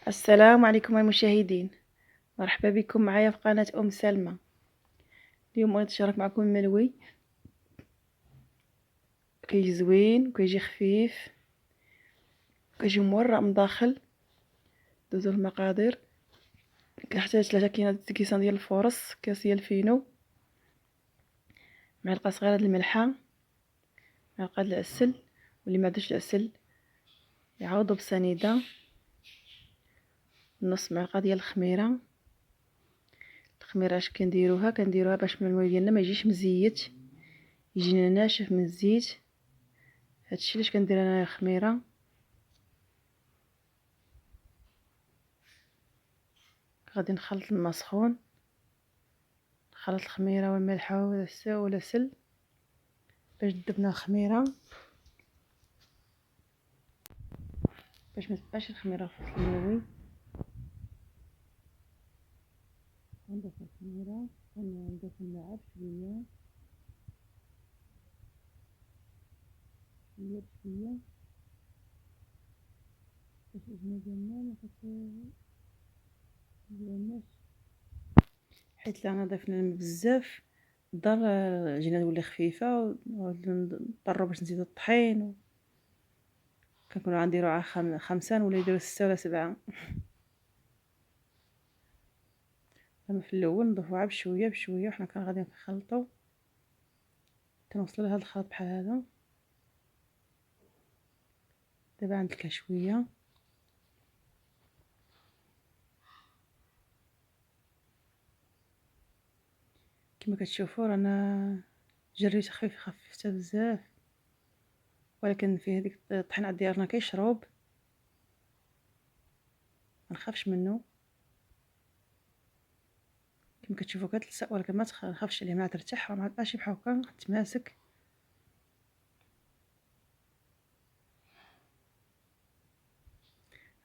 السلام عليكم المشاهدين، مرحبا بكم معايا في قناة سلمى. اليوم نتشارك معكم ملوي كيجي زوين وكيجي خفيف وكيجي مورق من داخل. دوزو المقادير. كنحتاج 3 كيسان ديال الفورص، كاس ديال الفينو، معلقه صغيره ديال الملحه، معلقه ديال العسل، واللي ما عندوش العسل يعوضو بسنيده، نص معلقه ديال الخميره. اش كنديروها باش الملوي ديالنا ما يجيش مزيت، يجينا ناشف من الزيت. هادشي علاش كندير انا الخميره. غادي نخلط الماء سخون، نخلط الخميره والملحه والعسل باش تذبنا الخميره، باش ما تبقاش الخميره في الملوي. غنضيف الخميره ونضيف الملعب شويه بشويه باش العجينه ديالنا ما تديرناش، حيت لا ضفنا الماء بزاف الدار العجينه تولي خفيفه ونضطروا باش نزيدو الطحين. كنكونوا غنديروا على 5 ولا يديروا 6 ولا 7. اما في الاول نضيفوها بشويه بشويه وحنا غادي نخلطوا تنوصلوا لهذا الخلط بحال هذا. دابا عندك شويه كما كتشوفوا رانا جريت خففتها بزاف، ولكن فيه هذيك الطحين ديالنا كيشرب، ما نخافش منه. كما كتشوفوا كتلصق، ولكن ما تخافش عليه، ما ترتاح راه ماشي بحال هكا تماسك.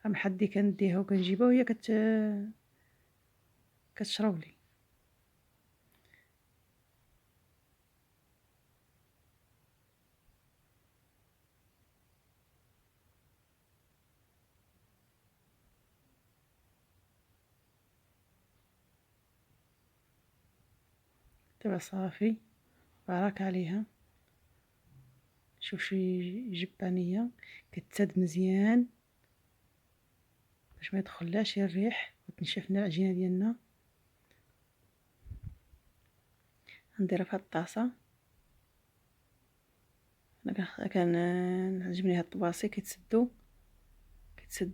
من حدي كنديها وكنجيبها وهي كتشرب لي. دابا صافي، بارك عليها. شوف شي جبانيه كتسد مزيان باش ما يدخلهاش الريح وتنشف لنا العجينه ديالنا. نديرها في هاد الطاسه. انا عجبني هاد الطباسي كيتسدوا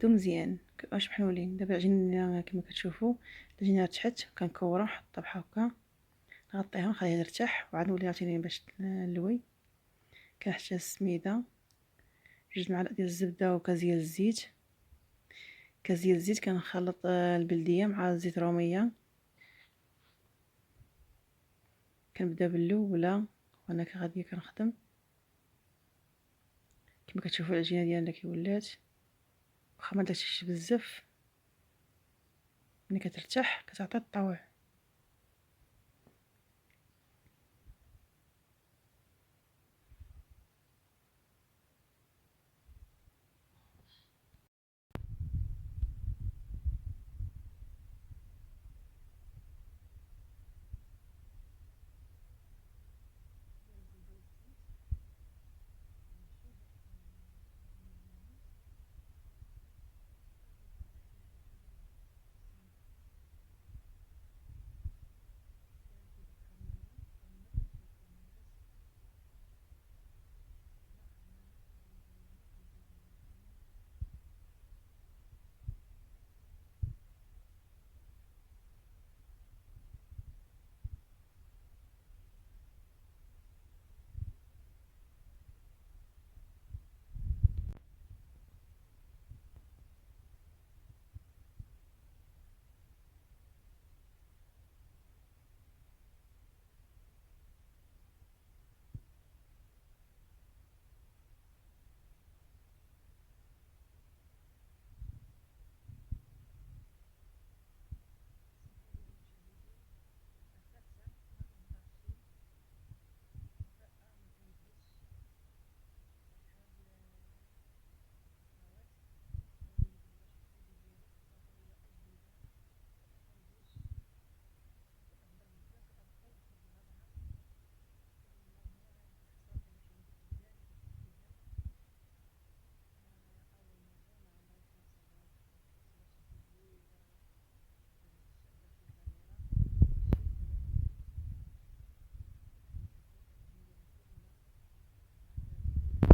مزيان، مكيبقاوش محلولين. دابا العجينه كما كتشوفوا العجينه رتحت، كنكورها نحطها بحال هكا، نغطيها ونخليها ترتاح وعاد نولي عاوتاني باش نلوي. كنحتاج السميده، 2 معالق ديال الزبده وكاس ديال الزيت. كاس ديال الزيت كنخلط البلديه مع زيت روميه. كنبدا بالاولى وانا غادي كنخدم. كما كتشوفوا العجينه ديالنا كي ولات، واخا ما درتيش بزاف، ملي كترتاح كتعطي الطوع.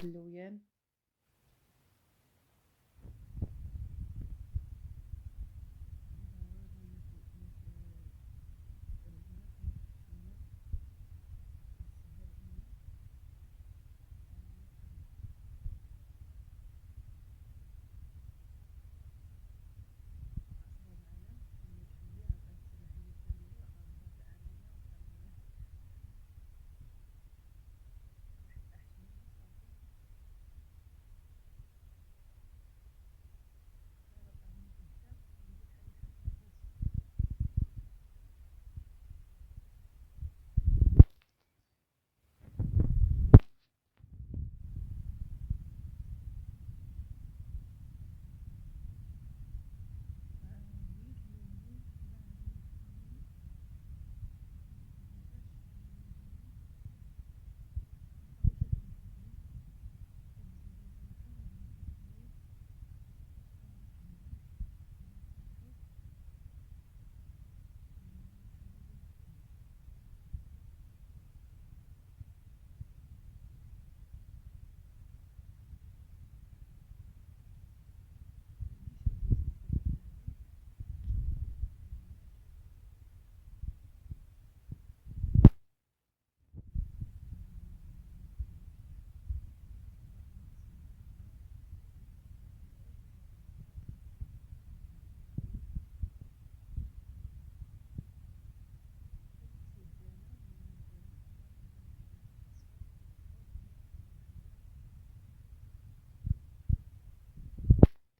اللويان.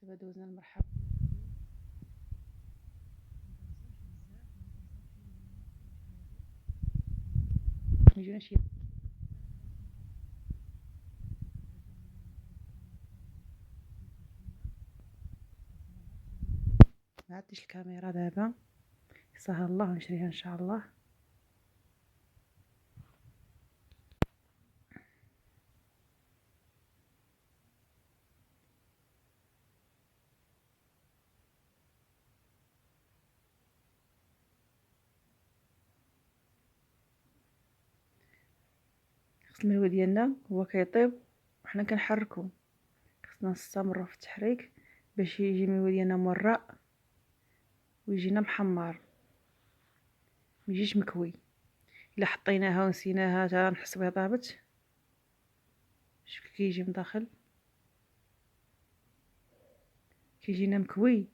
دابا دوزنا المرحله ميجينا شي ما عدتش الكاميرا دابا يسهل الله ونشريها ان شاء الله. خص الملوى ديالنا هو كيطيب وحنا كنحركو، خصنا نستمروا في التحريك باش يجي الملوى ديالنا مرق ويجينا محمر، ميجيش مكوي. الا حطيناها ونسيناها حتى نحس بها طابت، شوف كيجي من داخل كيجينا مكوي.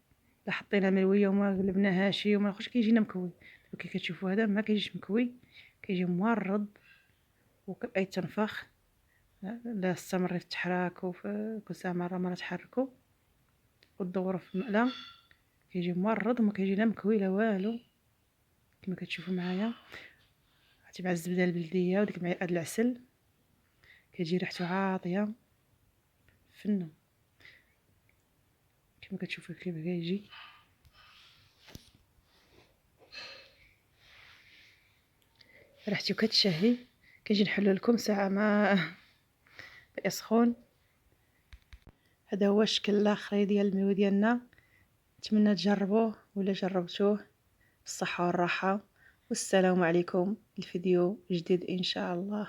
الا حطينا ملويه وما قلبناهاش وما ناخذش كيجينا مكوي. كي كتشوفوا هذا ما كيجيش مكوي، كيجي مورد وكيبقى يتنفخ. لا استمري في التحراك وفي كل ساعه مره تحركوا وتدوروا في المقله، كيجي مورد وما كيجي لا مكوي لا والو. كما كتشوفوا معايا عرفتي مع الزبده البلديه وديك معلقه العسل كتجي ريحته عاطيه فنه. كما كتشوفوا كيف كيجي ريحته كتشهي. كنجي نحل لكم ساعه ما يسخن. هذا هو الشكل الاخر ديال الملوى ديالنا. نتمنى تجربوه ولا جربتوه بالصحه والراحه، والسلام عليكم. الفيديو جديد ان شاء الله.